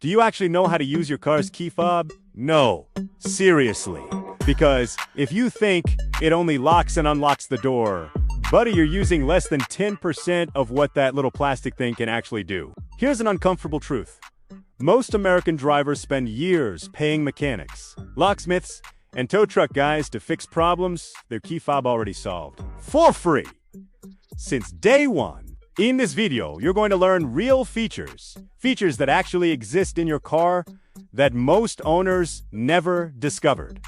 Do you actually know how to use your car's key fob? No. Seriously. Because if you think it only locks and unlocks the door, buddy, you're using less than 10% of what that little plastic thing can actually do. Here's an uncomfortable truth. Most American drivers spend years paying mechanics, locksmiths, and tow truck guys to fix problems their key fob already solved. For free! Since day one. In this video, you're going to learn real features that actually exist in your car that most owners never discovered.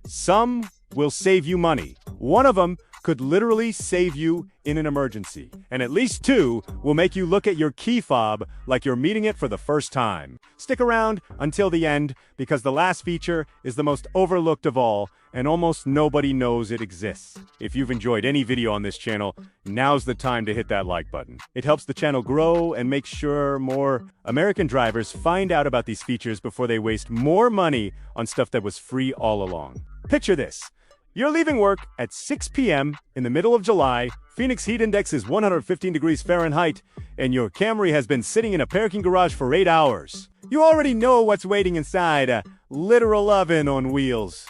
Some will save you money. One of them could literally save you in an emergency. And at least two will make you look at your key fob like you're meeting it for the first time. Stick around until the end because the last feature is the most overlooked of all and almost nobody knows it exists. If you've enjoyed any video on this channel, now's the time to hit that like button. It helps the channel grow and make sure more American drivers find out about these features before they waste more money on stuff that was free all along. Picture this. You're leaving work at 6 p.m. in the middle of July, Phoenix heat index is 115 degrees Fahrenheit, and your Camry has been sitting in a parking garage for 8 hours. You already know what's waiting inside a literal oven on wheels.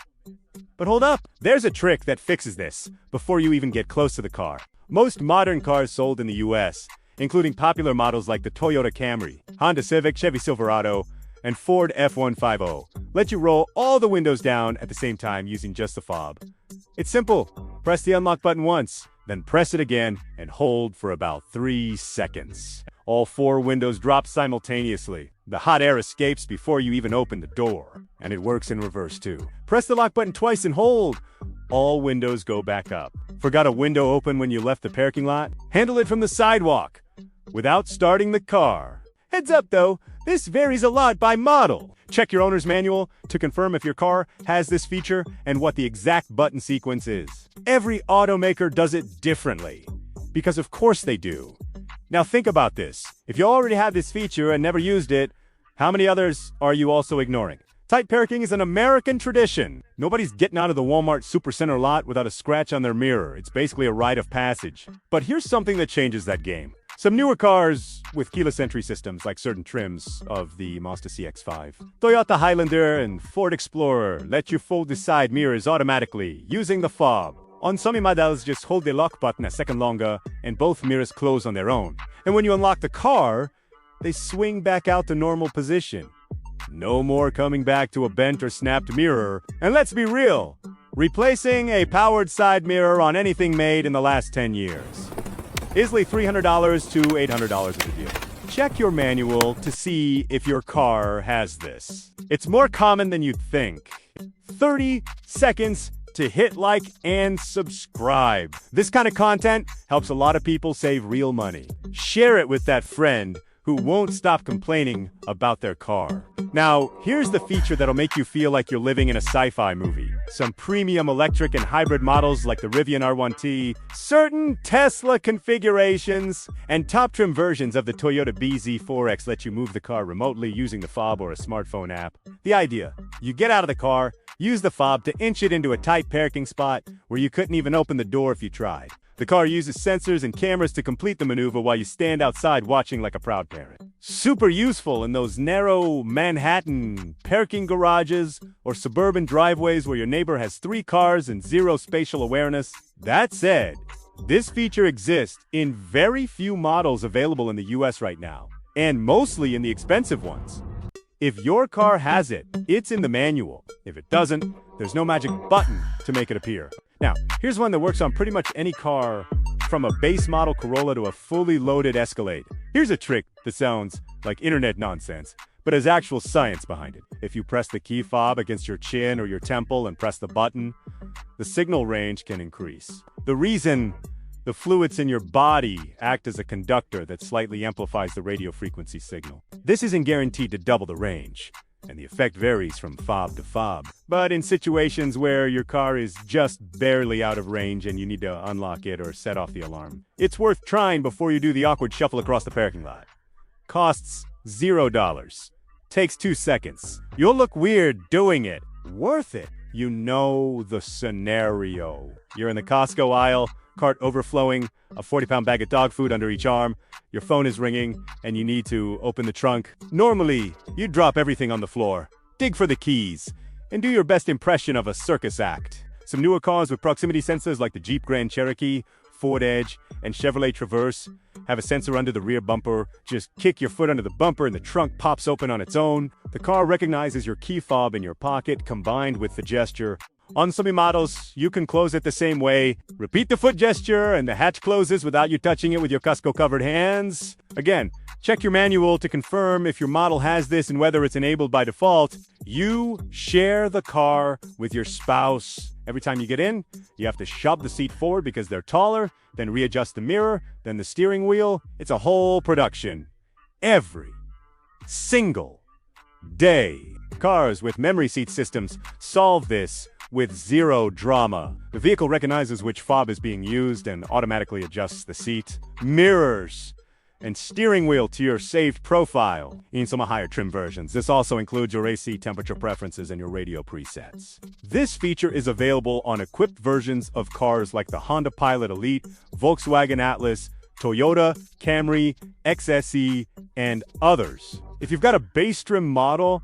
But hold up, there's a trick that fixes this before you even get close to the car. Most modern cars sold in the US, including popular models like the Toyota Camry, Honda Civic, Chevy Silverado, and Ford F-150, let you roll all the windows down at the same time using just the fob. It's simple. Press the unlock button once, then press it again and hold for about 3 seconds. All 4 windows drop simultaneously. The hot air escapes before you even open the door. And it works in reverse too. Press the lock button twice and hold. All windows go back up. Forgot a window open when you left the parking lot? Handle it from the sidewalk without starting the car. Heads up though, this varies a lot by model. Check your owner's manual to confirm if your car has this feature and what the exact button sequence is. Every automaker does it differently, because of course they do. Now think about this. If you already have this feature and never used it, how many others are you also ignoring? Tight parking is an American tradition. Nobody's getting out of the Walmart Supercenter lot without a scratch on their mirror. It's basically a rite of passage. But here's something that changes that game. Some newer cars with keyless entry systems, like certain trims of the Mazda CX-5, Toyota Highlander, and Ford Explorer, let you fold the side mirrors automatically using the fob. On some models, just hold the lock button a second longer, and both mirrors close on their own. And when you unlock the car, they swing back out to normal position. No more coming back to a bent or snapped mirror. And let's be real, replacing a powered side mirror on anything made in the last 10 years. Easily $300 to $800 is the deal. Check your manual to see if your car has this. It's more common than you'd think. 30 seconds to hit like and subscribe. This kind of content helps a lot of people save real money. Share it with that friend who won't stop complaining about their car. Now, here's the feature that'll make you feel like you're living in a sci-fi movie. Some premium electric and hybrid models like the Rivian R1T, certain Tesla configurations, and top trim versions of the Toyota BZ4X let you move the car remotely using the fob or a smartphone app. The idea, you get out of the car, use the fob to inch it into a tight parking spot where you couldn't even open the door if you tried. The car uses sensors and cameras to complete the maneuver while you stand outside watching like a proud parent. Super useful in those narrow Manhattan parking garages or suburban driveways where your neighbor has 3 cars and 0 spatial awareness. That said, this feature exists in very few models available in the US right now, and mostly in the expensive ones. If your car has it, it's in the manual. If it doesn't, there's no magic button to make it appear. Now, here's one that works on pretty much any car, from a base model Corolla to a fully loaded Escalade. Here's a trick that sounds like internet nonsense, but has actual science behind it. If you press the key fob against your chin or your temple and press the button, the signal range can increase. The reason: the fluids in your body act as a conductor that slightly amplifies the radio frequency signal. This isn't guaranteed to double the range, and the effect varies from fob to fob. But in situations where your car is just barely out of range and you need to unlock it or set off the alarm, it's worth trying before you do the awkward shuffle across the parking lot. Costs $0. Takes 2 seconds. You'll look weird doing it. Worth it. You know the scenario. You're in the Costco aisle, cart overflowing, a 40-pound bag of dog food under each arm, your phone is ringing, and you need to open the trunk. Normally, you'd drop everything on the floor, dig for the keys, and do your best impression of a circus act. Some newer cars with proximity sensors like the Jeep Grand Cherokee, Ford Edge, and Chevrolet Traverse have a sensor under the rear bumper. Just kick your foot under the bumper and the trunk pops open on its own. The car recognizes your key fob in your pocket combined with the gesture. On some models, you can close it the same way. Repeat the foot gesture and the hatch closes without you touching it with your Costco-covered hands. Again, check your manual to confirm if your model has this and whether it's enabled by default. You share the car with your spouse. Every time you get in, you have to shove the seat forward because they're taller, then readjust the mirror, then the steering wheel. It's a whole production. Every single day. Cars with memory seat systems solve this with zero drama. The vehicle recognizes which fob is being used and automatically adjusts the seat. Mirrors and steering wheel to your saved profile. In some higher trim versions, this also includes your AC temperature preferences and your radio presets. This feature is available on equipped versions of cars like the Honda Pilot Elite, Volkswagen Atlas, Toyota, Camry, XSE, and others. If you've got a base trim model,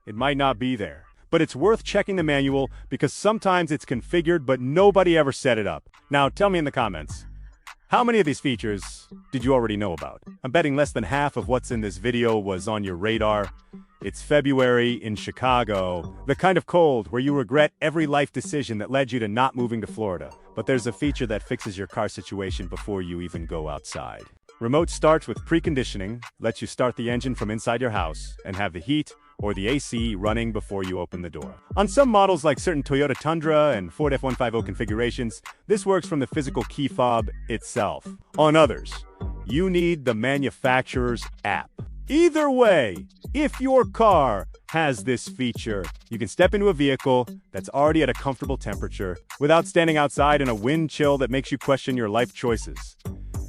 it might not be there. But it's worth checking the manual because sometimes it's configured but nobody ever set it up. Now tell me in the comments, how many of these features did you already know about? I'm betting less than half of what's in this video was on your radar. It's February in Chicago, the kind of cold where you regret every life decision that led you to not moving to Florida. But there's a feature that fixes your car situation before you even go outside. Remote start with preconditioning lets you start the engine from inside your house and have the heat or the AC running before you open the door. On some models like certain Toyota Tundra and Ford F-150 configurations, this works from the physical key fob itself. On others, you need the manufacturer's app. Either way, if your car has this feature, you can step into a vehicle that's already at a comfortable temperature without standing outside in a wind chill that makes you question your life choices.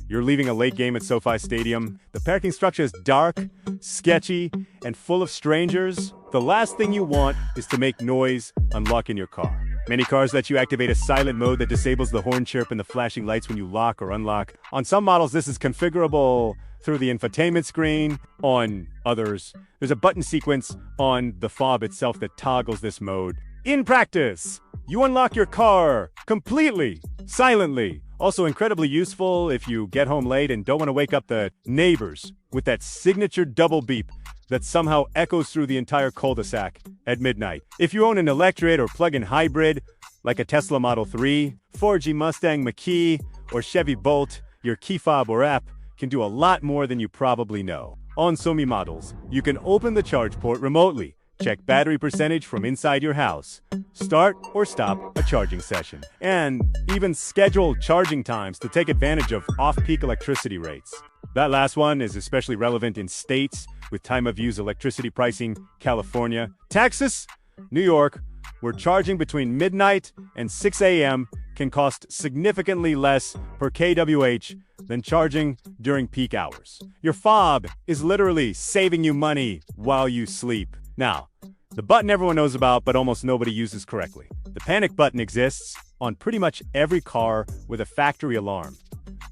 You're leaving a late game at SoFi Stadium. The parking structure is dark, sketchy, and full of strangers. The last thing you want is to make noise unlocking your car. Many cars let you activate a silent mode that disables the horn chirp and the flashing lights when you lock or unlock. On some models, this is configurable through the infotainment screen. On others, there's a button sequence on the fob itself that toggles this mode. In practice, you unlock your car completely, silently. Also incredibly useful if you get home late and don't want to wake up the neighbors with that signature double beep that somehow echoes through the entire cul-de-sac at midnight. If you own an electric or plug-in hybrid, like a Tesla Model 3, Ford Mustang Mach-E, or Chevy Bolt, your key fob or app can do a lot more than you probably know. On some models, you can open the charge port remotely, check battery percentage from inside your house, start or stop a charging session, and even schedule charging times to take advantage of off-peak electricity rates. That last one is especially relevant in states with time-of-use electricity pricing: California, Texas, New York, where charging between midnight and 6 a.m. can cost significantly less per kWh than charging during peak hours. Your fob is literally saving you money while you sleep. Now, the button everyone knows about but almost nobody uses correctly. The panic button exists on pretty much every car with a factory alarm.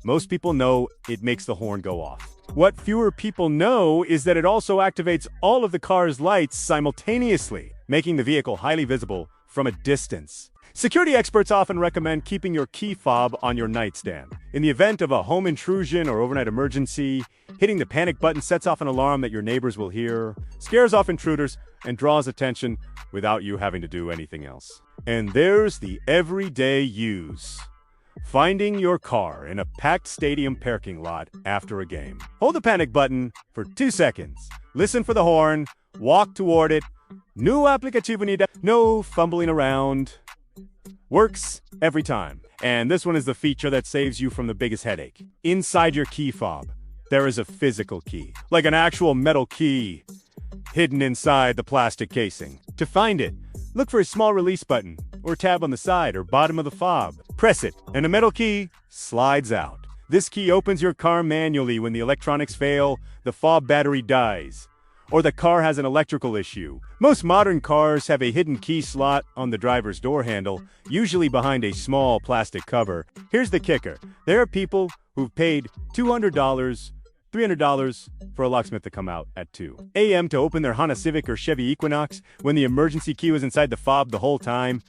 Most people know it makes the horn go off. What fewer people know is that it also activates all of the car's lights simultaneously, making the vehicle highly visible from a distance. Security experts often recommend keeping your key fob on your nightstand. In the event of a home intrusion or overnight emergency, hitting the panic button sets off an alarm that your neighbors will hear, scares off intruders, and draws attention without you having to do anything else. And there's the everyday use. Finding your car in a packed stadium parking lot after a game. Hold the panic button for 2 seconds. Listen for the horn. Walk toward it. New applicativity. No fumbling around. Works every time. And this one is the feature that saves you from the biggest headache. Inside your key fob, there is a physical key, like an actual metal key, hidden inside the plastic casing. To find it, look for a small release button or tab on the side or bottom of the fob. Press it, and a metal key slides out. This key opens your car manually when the electronics fail, the fob battery dies, or the car has an electrical issue. Most modern cars have a hidden key slot on the driver's door handle, usually behind a small plastic cover. Here's the kicker. There are people who've paid $200, $300 for a locksmith to come out at 2 a.m. to open their Honda Civic or Chevy Equinox when the emergency key was inside the fob the whole time.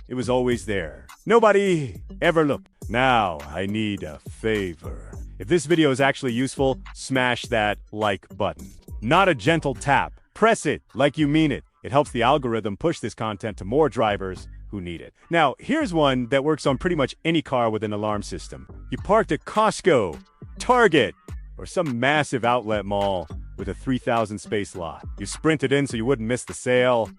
It was always there. Nobody ever looked. Now, I need a favor. If this video is actually useful, smash that like button. Not a gentle tap. Press it like you mean it. It helps the algorithm push this content to more drivers who need it. Now, here's one that works on pretty much any car with an alarm system. You parked at Costco, Target, or some massive outlet mall with a 3,000 space lot. You sprinted in so you wouldn't miss the sale.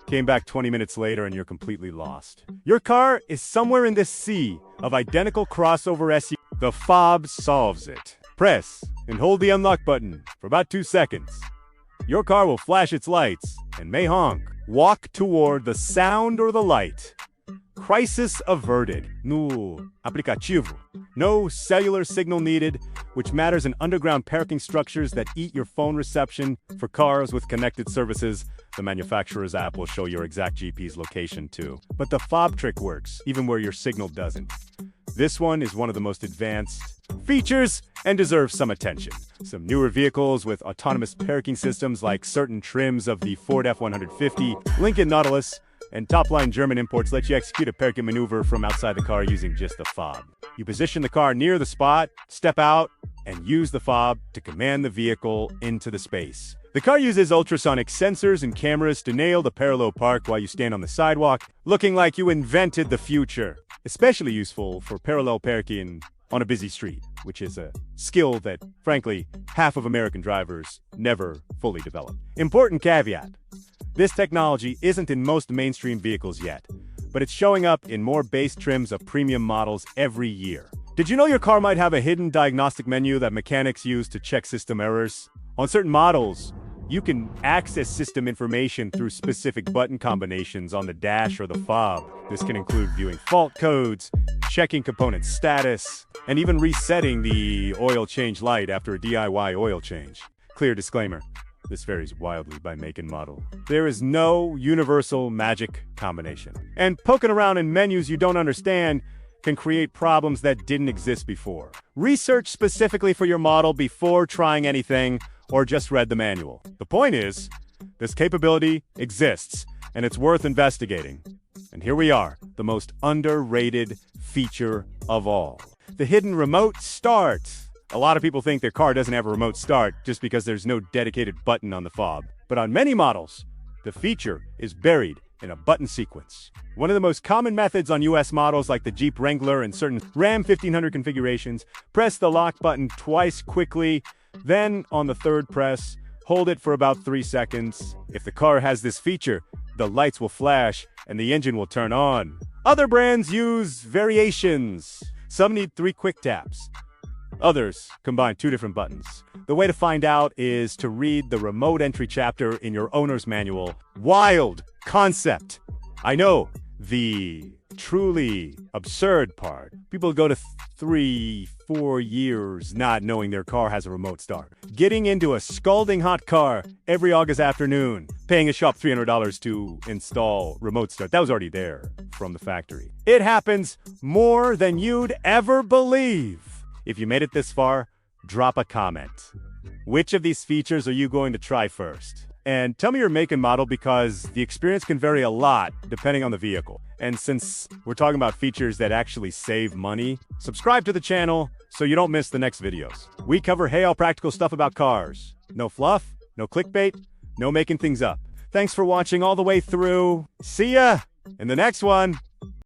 Came back 20 minutes later and you're completely lost. Your car is somewhere in this sea of identical crossover SUVs. The fob solves it. Press and hold the unlock button for about 2 seconds. Your car will flash its lights and may honk. Walk toward the sound or the light. Crisis averted. No aplicativo. No cellular signal needed, which matters in underground parking structures that eat your phone reception. For cars with connected services, the manufacturer's app will show your exact GP's location too. But the fob trick works, even where your signal doesn't. This one is one of the most advanced features and deserves some attention. Some newer vehicles with autonomous parking systems like certain trims of the Ford F-150, Lincoln Nautilus, and top-line German imports let you execute a parking maneuver from outside the car using just the fob. You position the car near the spot, step out, and use the fob to command the vehicle into the space. The car uses ultrasonic sensors and cameras to nail the parallel park while you stand on the sidewalk, looking like you invented the future. Especially useful for parallel parking on a busy street, which is a skill that, frankly, half of American drivers never fully develop. Important caveat. This technology isn't in most mainstream vehicles yet, but it's showing up in more base trims of premium models every year. Did you know your car might have a hidden diagnostic menu that mechanics use to check system errors? On certain models, you can access system information through specific button combinations on the dash or the fob. This can include viewing fault codes, checking component status, and even resetting the oil change light after a DIY oil change. Clear disclaimer. This varies wildly by make and model. There is no universal magic combination. And poking around in menus you don't understand can create problems that didn't exist before. Research specifically for your model before trying anything, or just read the manual. The point is, this capability exists, and it's worth investigating. And here we are, the most underrated feature of all. The hidden remote start. A lot of people think their car doesn't have a remote start just because there's no dedicated button on the fob. But on many models, the feature is buried in a button sequence. One of the most common methods on US models like the Jeep Wrangler and certain Ram 1500 configurations, press the lock button twice quickly, then on the third press, hold it for about 3 seconds. If the car has this feature, the lights will flash and the engine will turn on. Other brands use variations. Some need 3 quick taps. Others combine 2 different buttons. The way to find out is to read the remote entry chapter in your owner's manual. Wild concept. I know, the truly absurd part. People go to 3-4 years not knowing their car has a remote start. Getting into a scalding hot car every August afternoon, paying a shop $300 to install remote start. That was already there from the factory. It happens more than you'd ever believe. If you made it this far, drop a comment. Which of these features are you going to try first? And tell me your make and model because the experience can vary a lot depending on the vehicle. And since we're talking about features that actually save money, subscribe to the channel so you don't miss the next videos. We cover all practical stuff about cars. No fluff, no clickbait, no making things up. Thanks for watching all the way through. See ya in the next one.